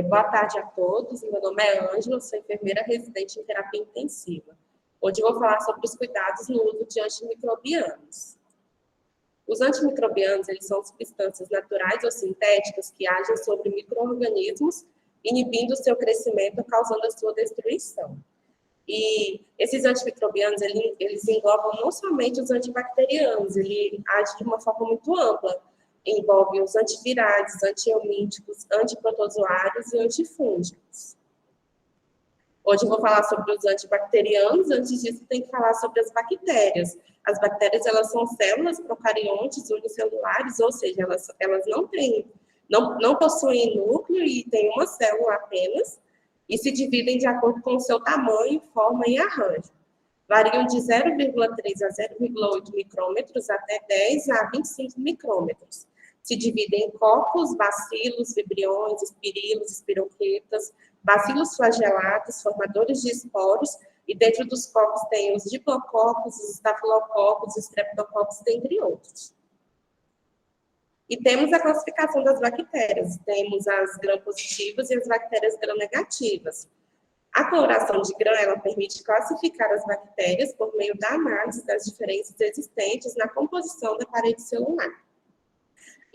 Boa tarde a todos, meu nome é Ângela, sou enfermeira residente em terapia intensiva. Hoje eu vou falar sobre os cuidados no uso de antimicrobianos. Os antimicrobianos, eles são substâncias naturais ou sintéticas que agem sobre micro-organismos, inibindo o seu crescimento, causando a sua destruição. E esses antimicrobianos, eles englobam não somente os antibacterianos, ele age de uma forma muito ampla. Envolve os antivirais, antihelmínticos, antiprotozoários e antifúngicos. Hoje eu vou falar sobre os antibacterianos, antes disso tem que falar sobre as bactérias. As bactérias, elas são células procariontes unicelulares, ou seja, elas não possuem núcleo e têm uma célula apenas, e se dividem de acordo com o seu tamanho, forma e arranjo. Variam de 0,3 a 0,8 micrômetros até 10 a 25 micrômetros. Se dividem em cocos, bacilos, vibriões, espirilos, espiroquetas, bacilos flagelados, formadores de esporos, e dentro dos cocos tem os diplococos, os estafilococos, os streptococos, dentre outros. E temos a classificação das bactérias. Temos as gram-positivas e as bactérias gram-negativas. A coloração de grã, ela permite classificar as bactérias por meio da análise das diferenças existentes na composição da parede celular.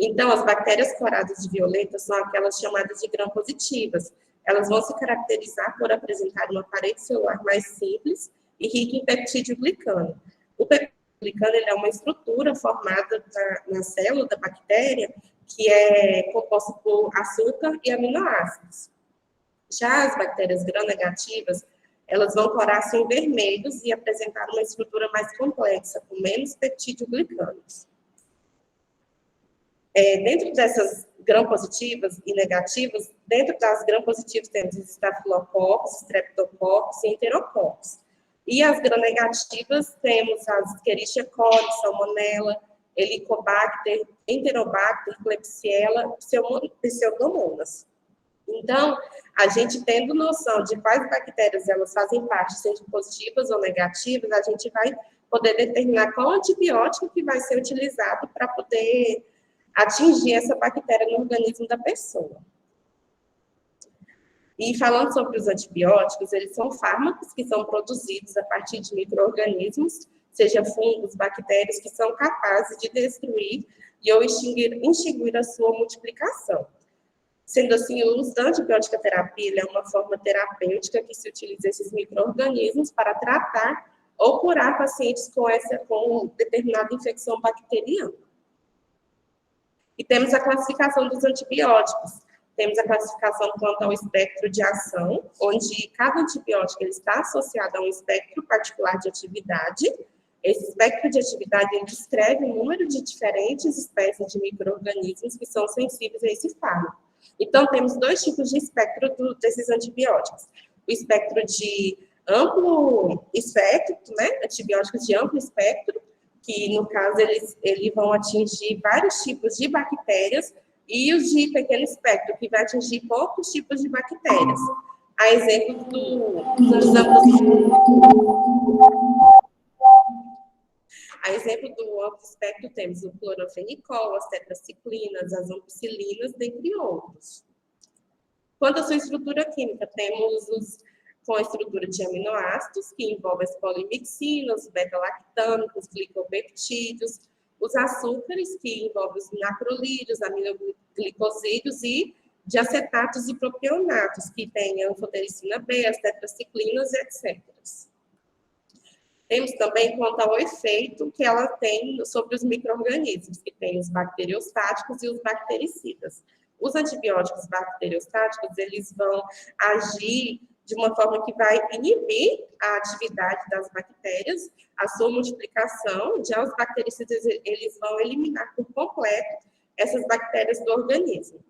Então, as bactérias coloradas de violeta são aquelas chamadas de gram-positivas. Elas vão se caracterizar por apresentar uma parede celular mais simples e rica em peptídeo glicano. O peptídeo glicano, ele é uma estrutura formada na célula da bactéria que é composta por açúcar e aminoácidos. Já as bactérias gram-negativas, elas vão corar-se em vermelhos e apresentar uma estrutura mais complexa, com menos peptídeo glicanos. Dentro dessas gram-positivas e negativas, dentro das gram-positivas temos os estafilococos, streptococos e enterococos. E as gram-negativas temos as Escherichia coli, Salmonella, Helicobacter, Enterobacter, Klebsiella, Pseudomonas. Então, a gente tendo noção de quais bactérias elas fazem parte, sejam positivas ou negativas, a gente vai poder determinar qual antibiótico que vai ser utilizado para poder atingir essa bactéria no organismo da pessoa. E falando sobre os antibióticos, eles são fármacos que são produzidos a partir de micro-organismos, seja fungos, bactérias, que são capazes de destruir ou extinguir a sua multiplicação. Sendo assim, o uso da antibiótica terapia é uma forma terapêutica que se utiliza esses micro-organismos para tratar ou curar pacientes com determinada infecção bacteriana. E temos a classificação dos antibióticos. Temos a classificação quanto ao espectro de ação, onde cada antibiótico ele está associado a um espectro particular de atividade. Esse espectro de atividade ele descreve o número de diferentes espécies de micro-organismos que são sensíveis a esse fármaco. Então, temos dois tipos de espectro desses antibióticos. O espectro de amplo espectro, né? Antibióticos de amplo espectro, que, no caso, eles vão atingir vários tipos de bactérias, e os de pequeno espectro, que vai atingir poucos tipos de bactérias. A exemplo do amplo espectro, temos o cloranfenicol, as tetraciclinas, as ampicilinas, dentre outros. Quanto à sua estrutura química, temos com a estrutura de aminoácidos, que envolve as polimixinas, os beta-lactâmicos, os glicopeptídeos, os açúcares, que envolvem os macrolídeos, aminoglicosídeos, e de acetatos e propionatos, que tem a anfotericina B, as tetraciclinas, etc. Temos também quanto ao efeito que ela tem sobre os micro-organismos, que tem os bacteriostáticos e os bactericidas. Os antibióticos bacteriostáticos, eles vão agir de uma forma que vai inibir a atividade das bactérias, a sua multiplicação. Já os bactericidas, eles vão eliminar por completo essas bactérias do organismo.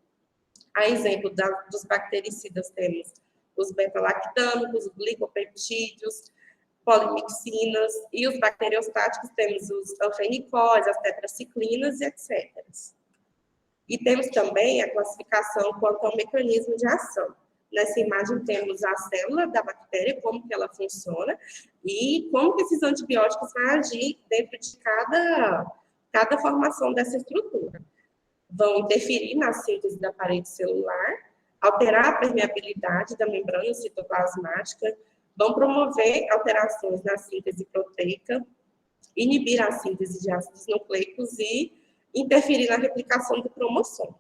A exemplo dos bactericidas, temos os beta-lactâmicos, os glicopeptídeos, polimixinas, e os bacteriostáticos temos os anfenicóis, as tetraciclinas, etc. E temos também a classificação quanto ao mecanismo de ação. Nessa imagem temos a célula da bactéria, como que ela funciona, e como que esses antibióticos vão agir dentro de cada formação dessa estrutura. Vão interferir na síntese da parede celular, alterar a permeabilidade da membrana citoplasmática, vão promover alterações na síntese proteica, inibir a síntese de ácidos nucleicos e interferir na replicação do cromossomo.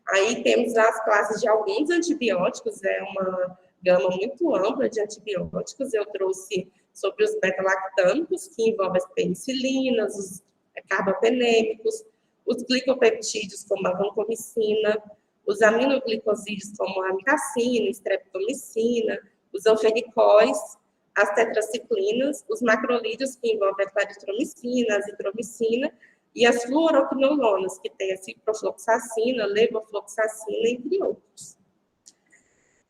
Aí temos as classes de alguns antibióticos, é uma gama muito ampla de antibióticos. Eu trouxe sobre os beta-lactâmicos, que envolvem as penicilinas, os carbapenêmicos, os glicopeptídeos, como a vancomicina, os aminoglicosídeos, como a amicacina, streptomicina, os anfericóis, as tetraciclinas, os macrolídeos, que envolvem a claritromicina, a azitromicina, e as fluoroquinolonas, que tem a ciprofloxacina, levofloxacina, entre outros.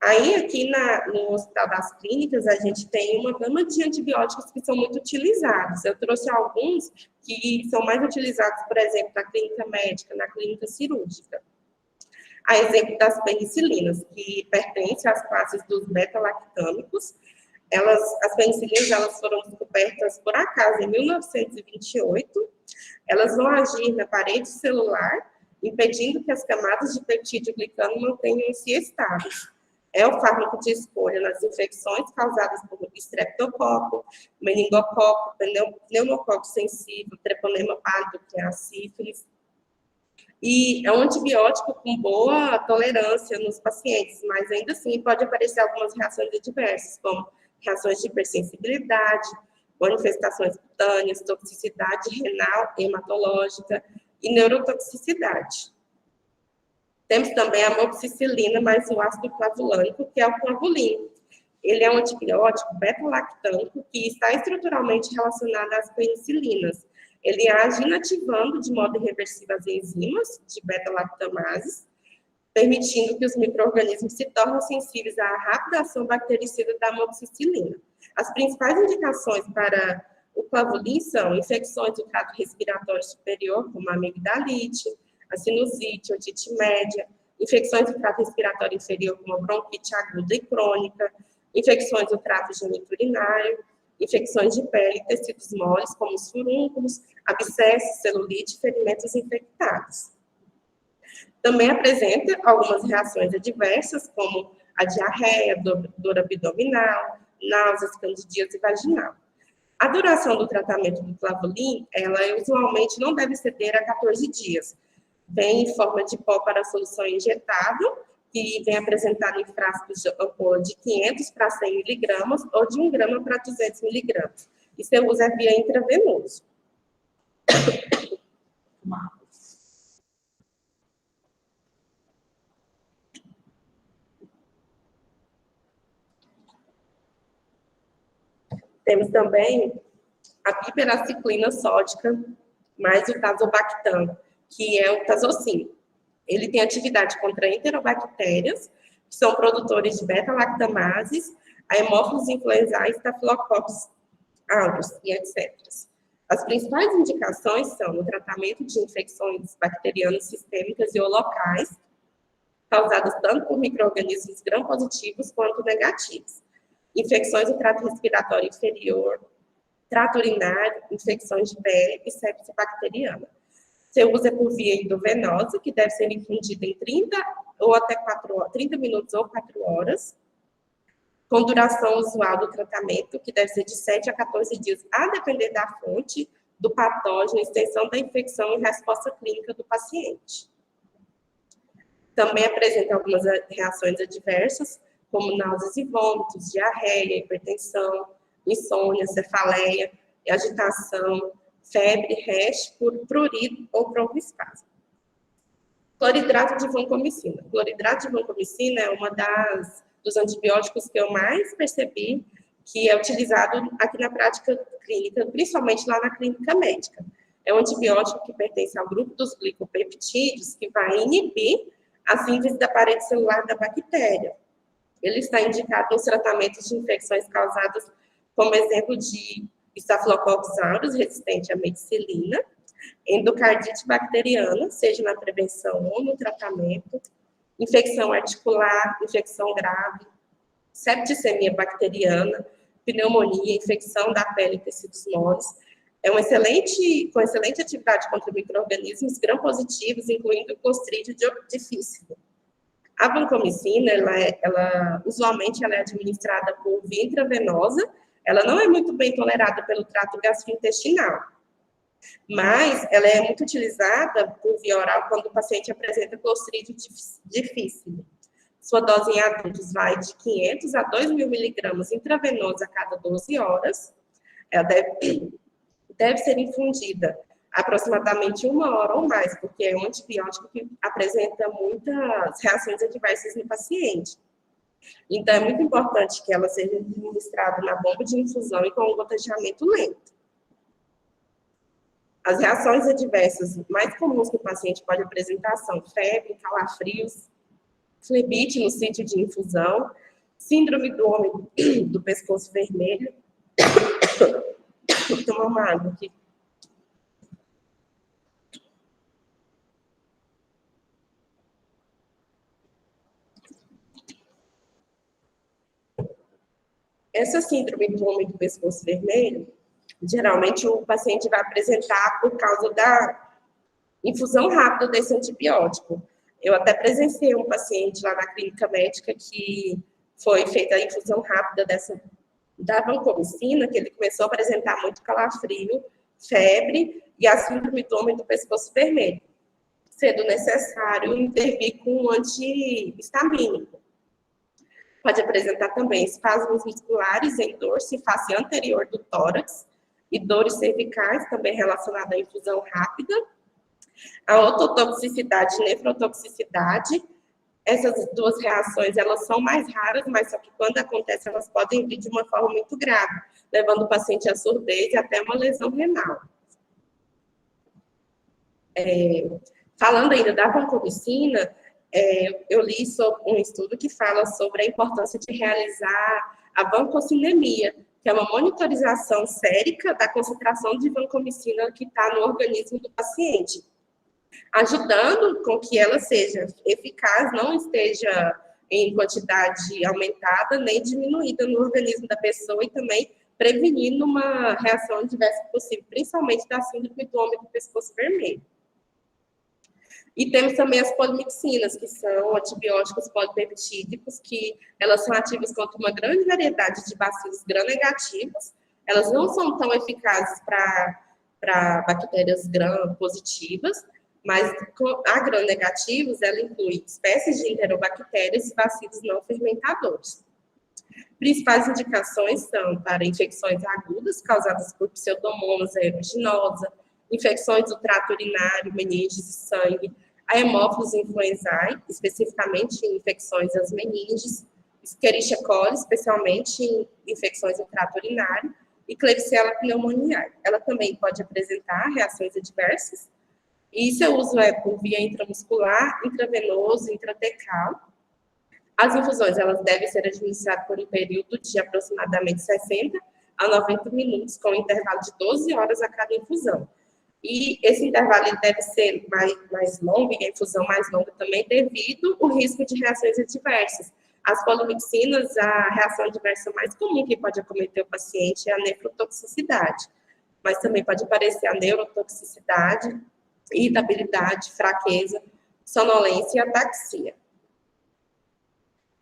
Aí, aqui no Hospital das Clínicas, a gente tem uma gama de antibióticos que são muito utilizados. Eu trouxe alguns que são mais utilizados, por exemplo, na clínica médica, na clínica cirúrgica. A exemplo das penicilinas, que pertencem às classes dos beta-lactâmicos. As penicilinas elas foram descobertas por acaso em 1928. Elas vão agir na parede celular, impedindo que as camadas de peptídeo glicano mantenham-se estáveis. É o fármaco de escolha nas infecções causadas por estreptococo, meningococo, pneumococo sensível, treponema pálido, que é a sífilis. E é um antibiótico com boa tolerância nos pacientes, mas ainda assim pode aparecer algumas reações adversas, como reações de hipersensibilidade, manifestações cutâneas, toxicidade renal, hematológica e neurotoxicidade. Temos também a amoxicilina mais o ácido clavulânico, que é o clavulin. Ele é um antibiótico beta-lactâmico que está estruturalmente relacionado às penicilinas. Ele age inativando de modo irreversível as enzimas de beta-lactamases, permitindo que os micro-organismos se tornem sensíveis à rápida ação bactericida da amoxicilina. As principais indicações para o clavulin são infecções do trato respiratório superior, como a amigdalite, a sinusite, otite média, infecções do trato respiratório inferior, como a bronquite aguda e crônica, infecções do trato geniturinário, infecções de pele e tecidos moles, como os furúnculos, abscessos, celulite e ferimentos infectados. Também apresenta algumas reações adversas, como a diarreia, dor abdominal, náuseas, candidíase vaginal. A duração do tratamento do clavulin, ela usualmente não deve exceder a 14 dias. Vem em forma de pó para solução injetável, que vem apresentado em frascos de ampola de 500 para 100 miligramas ou de 1 grama para 200 miligramas. E seu uso é via intravenoso. Temos também a piperaciclina sódica mais o tazobactam, que é o tazocin. Ele tem atividade contra enterobactérias, que são produtores de beta-lactamases, a hemófilos influenzais, estafilococcus aureus e etc. As principais indicações são no tratamento de infecções bacterianas sistêmicas e ou locais, causadas tanto por micro-organismos gram-positivos quanto negativos. Infecções do trato respiratório inferior, trato urinário, infecções de pele e sepse bacteriana. Seu uso é por via endovenosa, que deve ser infundida em 30 minutos ou 4 horas, com duração usual do tratamento, que deve ser de 7 a 14 dias, a depender da fonte, do patógeno, extensão da infecção e resposta clínica do paciente. Também apresenta algumas reações adversas, como náuseas e vômitos, diarreia, hipertensão, insônia, cefaleia, agitação, febre, rash, prurido ou broncoespasmo. Cloridrato de vancomicina. Cloridrato de vancomicina é uma dos antibióticos que eu mais percebi que é utilizado aqui na prática clínica, principalmente lá na clínica médica. É um antibiótico que pertence ao grupo dos glicopeptídeos, que vai inibir a síntese da parede celular da bactéria. Ele está indicado nos tratamentos de infecções causadas, como exemplo de Staphylococcus aureus, resistente à meticilina, endocardite bacteriana, seja na prevenção ou no tratamento, infecção articular, infecção grave, septicemia bacteriana, pneumonia, infecção da pele e tecidos moles. É com excelente atividade contra micro-organismos gram-positivos, incluindo o Clostridium difficile. A vancomicina, usualmente ela é administrada por via intravenosa, ela não é muito bem tolerada pelo trato gastrointestinal, mas ela é muito utilizada por via oral quando o paciente apresenta Clostridium difficile. Sua dose em adultos vai de 500 a 2.000 miligramas intravenosa a cada 12 horas. Ela deve ser infundida aproximadamente 1 hora ou mais, porque é um antibiótico que apresenta muitas reações adversas no paciente. Então, é muito importante que ela seja administrada na bomba de infusão e com um gotejamento lento. As reações adversas mais comuns que o paciente pode apresentar são febre, calafrios, flebite no sítio de infusão, síndrome do homem do pescoço vermelho. Vou tomar uma água aqui. Essa síndrome do homem do pescoço vermelho, geralmente o paciente vai apresentar por causa da infusão rápida desse antibiótico. Eu até presenciei um paciente lá na clínica médica que foi feita a infusão rápida da vancomicina, que ele começou a apresentar muito calafrio, febre e a síndrome do homem do pescoço vermelho, sendo necessário intervir com um antihistamínico. Pode apresentar também espasmos musculares em dorso e face anterior do tórax e dores cervicais, também relacionadas à infusão rápida. A ototoxicidade e nefrotoxicidade, essas duas reações, elas são mais raras, mas só que quando acontecem, elas podem vir de uma forma muito grave, levando o paciente à surdez e até uma lesão renal. Falando ainda da vancomicina, eu li sobre um estudo que fala sobre a importância de realizar a vancocinemia, que é uma monitorização sérica da concentração de vancomicina que está no organismo do paciente, ajudando com que ela seja eficaz, não esteja em quantidade aumentada nem diminuída no organismo da pessoa e também prevenindo uma reação adversa possível, principalmente da síndrome do homem do pescoço vermelho. E temos também as polimixinas, que são antibióticos polipeptídicos, que elas são ativas contra uma grande variedade de bacilos gram-negativos. Elas não são tão eficazes para bactérias gram-positivas, mas a gram-negativos, ela inclui espécies de enterobactérias e bacilos não fermentadores. Principais indicações são para infecções agudas causadas por pseudomonas aeruginosa, infecções do trato urinário, meninges e sangue, a Haemophilus influenzae, especificamente em infecções às meninges, Escherichia coli, especialmente em infecções do trato urinário, e Klebsiella pneumoniae. Ela também pode apresentar reações adversas, e seu uso é por via intramuscular, intravenoso, intratecal. As infusões, elas devem ser administradas por um período de aproximadamente 60 a 90 minutos, com um intervalo de 12 horas a cada infusão. E esse intervalo deve ser mais longo, e a infusão mais longa também, devido ao risco de reações adversas. As polimixinas, a reação adversa mais comum que pode acometer o paciente é a nefrotoxicidade, mas também pode aparecer a neurotoxicidade, irritabilidade, fraqueza, sonolência e ataxia.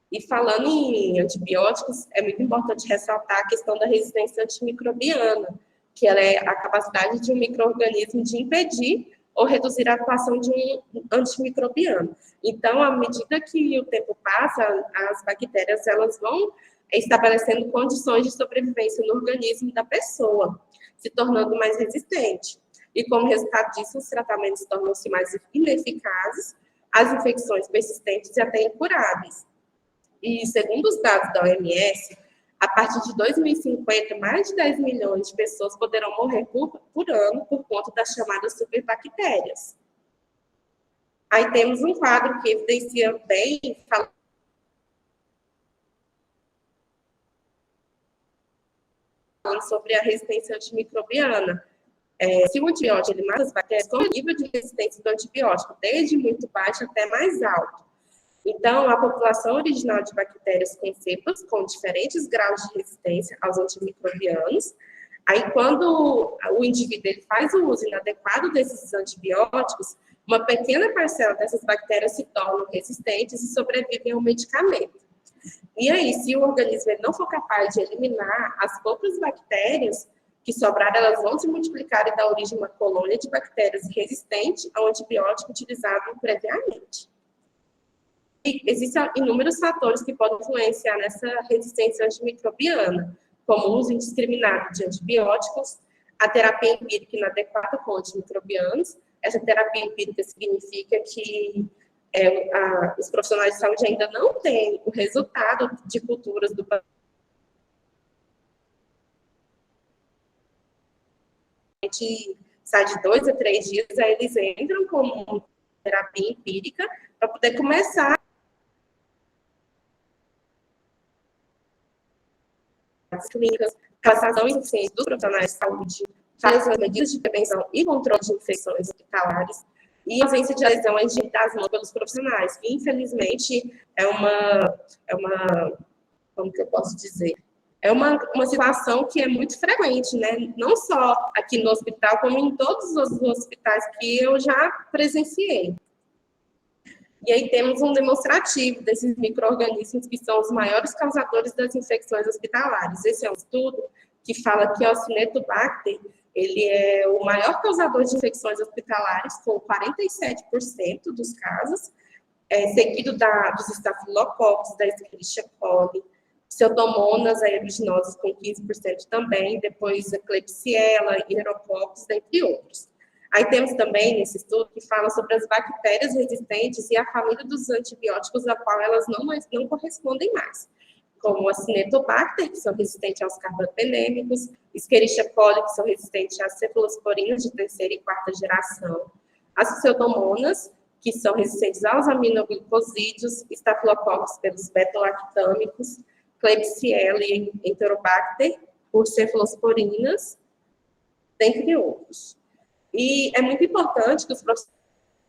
E falando em antibióticos, é muito importante ressaltar a questão da resistência antimicrobiana, que ela é a capacidade de um micro-organismo de impedir ou reduzir a atuação de um antimicrobiano. Então, à medida que o tempo passa, as bactérias elas vão estabelecendo condições de sobrevivência no organismo da pessoa, se tornando mais resistente. E como resultado disso, os tratamentos tornam-se mais ineficazes, as infecções persistentes e até incuráveis. E segundo os dados da OMS, a partir de 2050, mais de 10 milhões de pessoas poderão morrer por ano por conta das chamadas superbactérias. Aí temos um quadro que evidencia bem, falando sobre a resistência antimicrobiana. Se o antibiótico ele mata as bactérias, qual é o nível de resistência do antibiótico? Desde muito baixo até mais alto. Então, a população original de bactérias com cepas com diferentes graus de resistência aos antimicrobianos, aí quando o indivíduo ele faz o uso inadequado desses antibióticos, uma pequena parcela dessas bactérias se tornam resistentes e sobrevivem ao medicamento. E aí, se o organismo não for capaz de eliminar as poucas bactérias que sobraram, elas vão se multiplicar e dar origem a uma colônia de bactérias resistente ao antibiótico utilizado previamente. E existem inúmeros fatores que podem influenciar nessa resistência antimicrobiana, como o uso indiscriminado de antibióticos, a terapia empírica inadequada com antimicrobianos. Essa terapia empírica significa que os profissionais de saúde ainda não têm o resultado de culturas do paciente, sai de 2 a 3 dias, aí eles entram com terapia empírica para poder começar as clínicas, capacitação e ciência dos profissionais de saúde, faz as medidas de prevenção e controle de infecções hospitalares, e a ausência de lesões das mãos pelos profissionais, que infelizmente como que eu posso dizer? É uma situação que é muito frequente, né? Não só aqui no hospital, como em todos os hospitais que eu já presenciei. E aí temos um demonstrativo desses micro-organismos que são os maiores causadores das infecções hospitalares. Esse é um estudo que fala que o Acinetobacter, ele é o maior causador de infecções hospitalares, com 47% dos casos, seguido dos estafilococos, da Escherichia coli, Pseudomonas aeruginosa com 15% também, depois a Klebsiella, Enterococcus, dentre outros. Aí temos também, nesse estudo, que fala sobre as bactérias resistentes e a família dos antibióticos a qual elas não correspondem mais, como a Acinetobacter, que são resistentes aos carbapenêmicos, Escherichia coli, que são resistentes às cefalosporinas de terceira e quarta geração, as Pseudomonas, que são resistentes aos aminoglicosídeos, Staphylococcus pelos beta-lactâmicos, Klebsiella e Enterobacter, por cefalosporinas, dentre outros. E é muito importante que os profissionais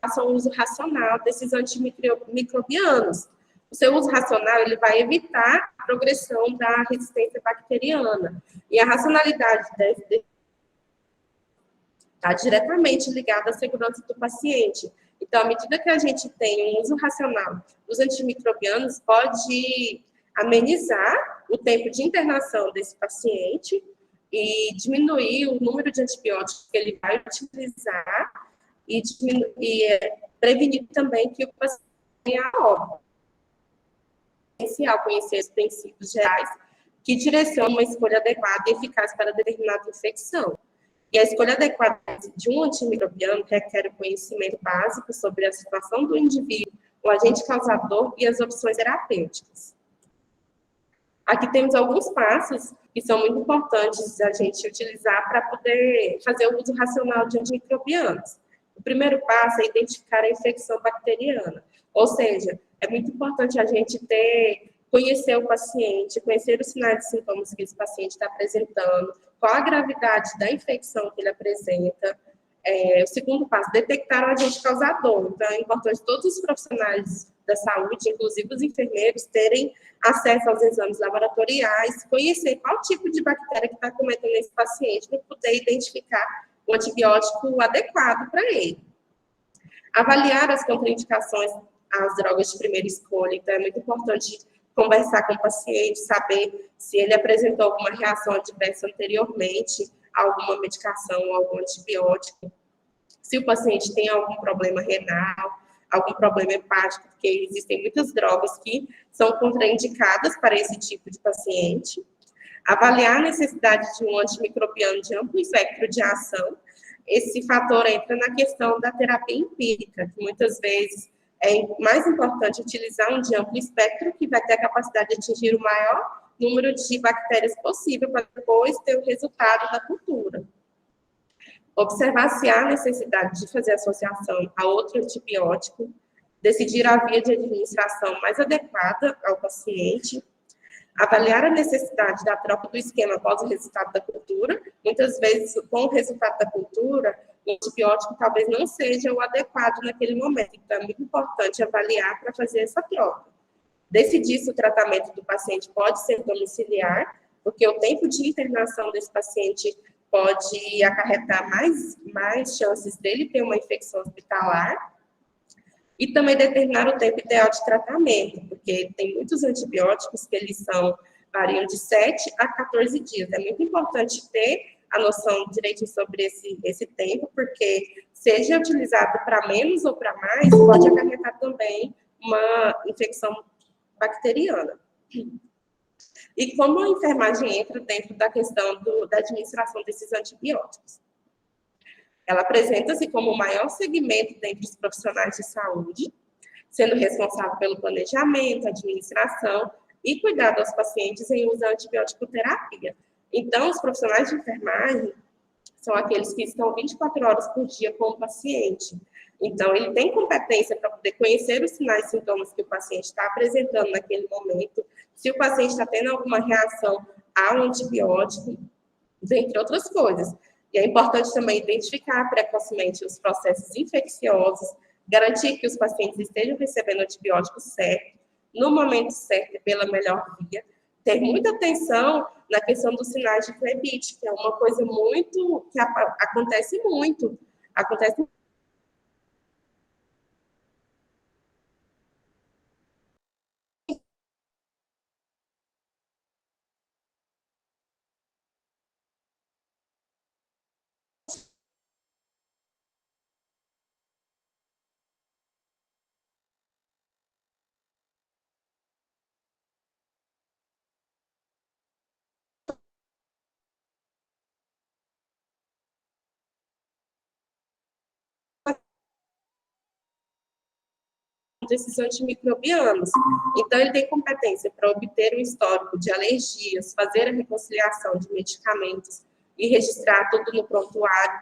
façam uso racional desses antimicrobianos. O seu uso racional ele vai evitar a progressão da resistência bacteriana. E a racionalidade está diretamente ligada à segurança do paciente. Então, à medida que a gente tem um uso racional dos antimicrobianos, pode amenizar o tempo de internação desse paciente e diminuir o número de antibióticos que ele vai utilizar e prevenir também que o paciente tenha óbito. É essencial conhecer os princípios gerais que direcionam uma escolha adequada e eficaz para determinada infecção. E a escolha adequada de um antimicrobiano requer o conhecimento básico sobre a situação do indivíduo, o agente causador e as opções terapêuticas. Aqui temos alguns passos que são muito importantes a gente utilizar para poder fazer o uso racional de antimicrobianos. O primeiro passo é identificar a infecção bacteriana, ou seja, é muito importante a gente conhecer o paciente, conhecer os sinais e sintomas que esse paciente está apresentando, qual a gravidade da infecção que ele apresenta. O segundo passo, detectar o agente causador. Então, é importante todos os profissionais da saúde, inclusive os enfermeiros, terem acesso aos exames laboratoriais, conhecer qual tipo de bactéria que está cometendo esse paciente, para poder identificar o antibiótico adequado para ele. Avaliar as contraindicações às drogas de primeira escolha. Então, é muito importante conversar com o paciente, saber se ele apresentou alguma reação adversa anteriormente a alguma medicação ou algum antibiótico, se o paciente tem algum problema renal, algum problema hepático, porque existem muitas drogas que são contraindicadas para esse tipo de paciente. Avaliar a necessidade de um antimicrobiano de amplo espectro de ação. Esse fator entra na questão da terapia empírica, que muitas vezes é mais importante utilizar um de amplo espectro, que vai ter a capacidade de atingir o maior número de bactérias possível, para depois ter o resultado da cultura. Observar se há necessidade de fazer associação a outro antibiótico, decidir a via de administração mais adequada ao paciente, avaliar a necessidade da troca do esquema após o resultado da cultura. Muitas vezes, com o resultado da cultura, o antibiótico talvez não seja o adequado naquele momento. Então, é muito importante avaliar para fazer essa troca. Decidir se o tratamento do paciente pode ser domiciliar, porque o tempo de internação desse paciente pode acarretar mais chances dele ter uma infecção hospitalar, e também determinar o tempo ideal de tratamento, porque tem muitos antibióticos que eles variam de 7 a 14 dias. É muito importante ter a noção direitinho sobre esse tempo, porque seja utilizado para menos ou para mais, pode acarretar também uma infecção bacteriana. E como a enfermagem entra dentro da questão da administração desses antibióticos? Ela apresenta-se como o maior segmento dentre os profissionais de saúde, sendo responsável pelo planejamento, administração e cuidado aos pacientes em uso da antibiótico terapia. Então, os profissionais de enfermagem são aqueles que estão 24 horas por dia com o paciente. Então, ele tem competência para poder conhecer os sinais e sintomas que o paciente está apresentando naquele momento, se o paciente está tendo alguma reação ao antibiótico, dentre outras coisas. E é importante também identificar precocemente os processos infecciosos, garantir que os pacientes estejam recebendo antibióticos certo, no momento certo e pela melhor via. Ter muita atenção na questão dos sinais de flebite, que é uma coisa que acontece muito. Acontece desses antimicrobianos. Então, ele tem competência para obter um histórico de alergias, fazer a reconciliação de medicamentos e registrar tudo no prontuário,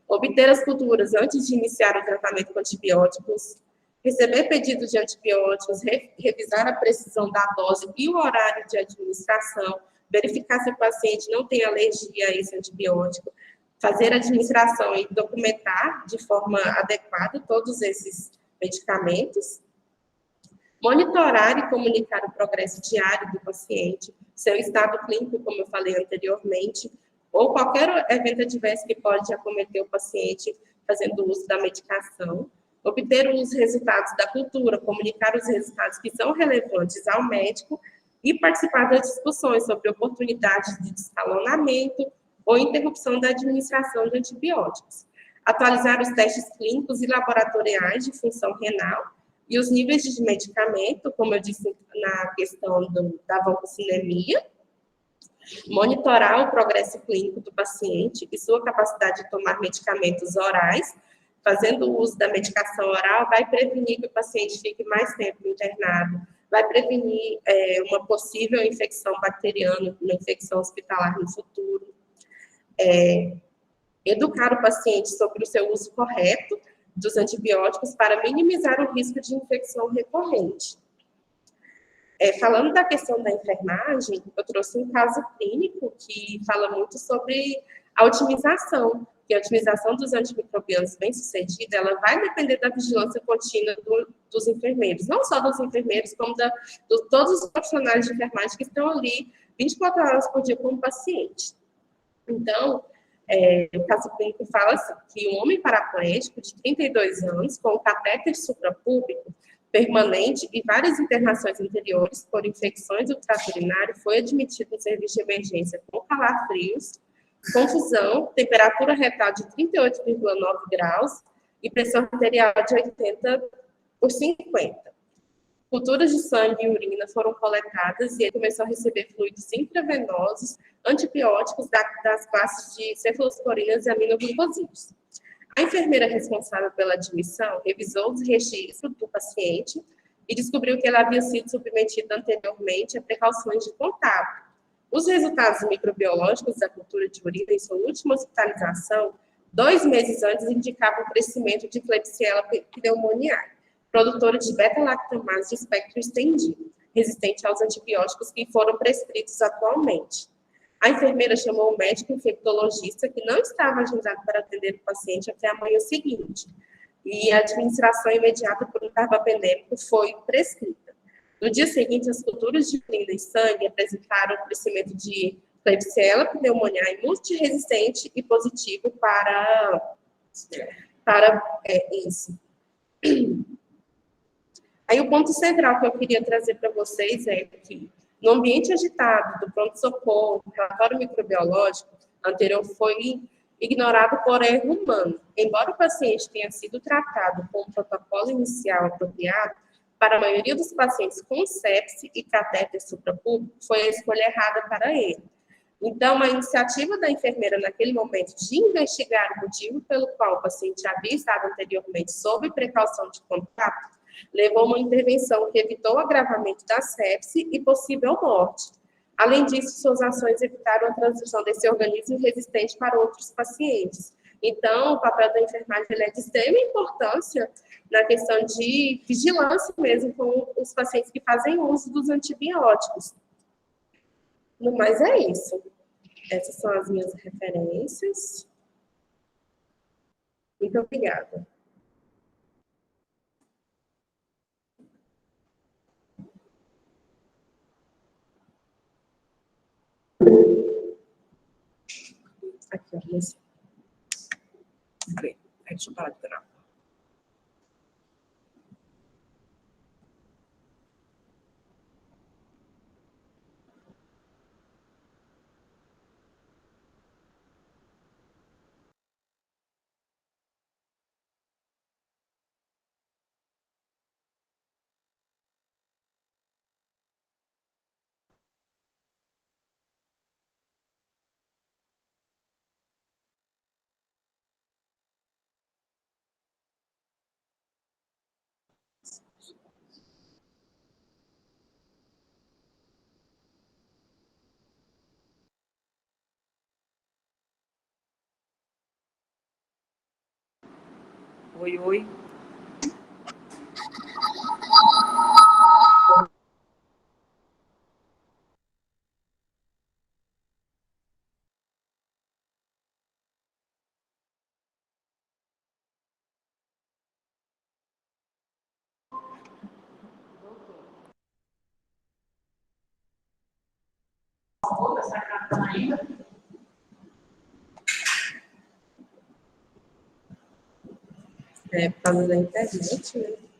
obter as culturas antes de iniciar o tratamento com antibióticos, receber pedidos de antibióticos, revisar a precisão da dose e o horário de administração, verificar se o paciente não tem alergia a esse antibiótico, fazer a administração e documentar de forma adequada todos esses medicamentos, monitorar e comunicar o progresso diário do paciente, seu estado clínico, como eu falei anteriormente, ou qualquer evento adverso que pode acometer o paciente fazendo uso da medicação, obter os resultados da cultura, comunicar os resultados que são relevantes ao médico e participar das discussões sobre oportunidades de descalonamento ou interrupção da administração de antibióticos. Atualizar os testes clínicos e laboratoriais de função renal e os níveis de medicamento, como eu disse na questão da vancocinemia, monitorar o progresso clínico do paciente e sua capacidade de tomar medicamentos orais. Fazendo uso da medicação oral, vai prevenir que o paciente fique mais tempo internado, vai prevenir uma possível infecção bacteriana, uma infecção hospitalar no futuro. Educar o paciente sobre o seu uso correto dos antibióticos para minimizar o risco de infecção recorrente. Falando da questão da enfermagem, eu trouxe um caso clínico que fala muito sobre a otimização, que a otimização dos antimicrobianos bem-sucedida, ela vai depender da vigilância contínua dos enfermeiros, não só dos enfermeiros, como de todos os profissionais de enfermagem que estão ali 24 horas por dia com o paciente. Então, o caso clínico fala assim, que um homem paraplégico de 32 anos, com catéter suprapúbico permanente e várias internações anteriores por infecções do trato urinário, foi admitido no serviço de emergência com calafrios, confusão, temperatura retal de 38,9 graus e pressão arterial de 80 por 50. Culturas de sangue e urina foram coletadas e ele começou a receber fluidos intravenosos, antibióticos das classes de cefalosporinas e aminoglicosídeos. A enfermeira responsável pela admissão revisou os registros do paciente e descobriu que ele havia sido submetido anteriormente a precauções de contato. Os resultados microbiológicos da cultura de urina em sua última hospitalização, 2 meses antes, indicavam o crescimento de Klebsiella pneumoniae, produtora de beta-lactamase de espectro estendido, resistente aos antibióticos que foram prescritos atualmente. A enfermeira chamou o médico infectologista, que não estava agendado para atender o paciente até a manhã seguinte, e a administração imediata por um carbapendêmico foi prescrita. No dia seguinte, as culturas de urina e sangue apresentaram um crescimento de Klebsiella pneumoniae multiresistente e positivo para isso. Aí o ponto central que eu queria trazer para vocês é que no ambiente agitado do pronto-socorro, o relatório microbiológico anterior foi ignorado por erro humano. Embora o paciente tenha sido tratado com um protocolo inicial apropriado, para a maioria dos pacientes com sepse e catéter suprapúbico, foi a escolha errada para ele. Então, a iniciativa da enfermeira naquele momento de investigar o motivo pelo qual o paciente havia estado anteriormente sob precaução de contato, levou a uma intervenção que evitou o agravamento da sepse e possível morte. Além disso, suas ações evitaram a transmissão desse organismo resistente para outros pacientes. Então, o papel da enfermagem é de extrema importância na questão de vigilância mesmo com os pacientes que fazem uso dos antibióticos. No mais, é isso. Essas são as minhas referências. Muito obrigada. Aqui, ó. Deixa eu parar de gravar. Oi, oi. Por causa da internet, né?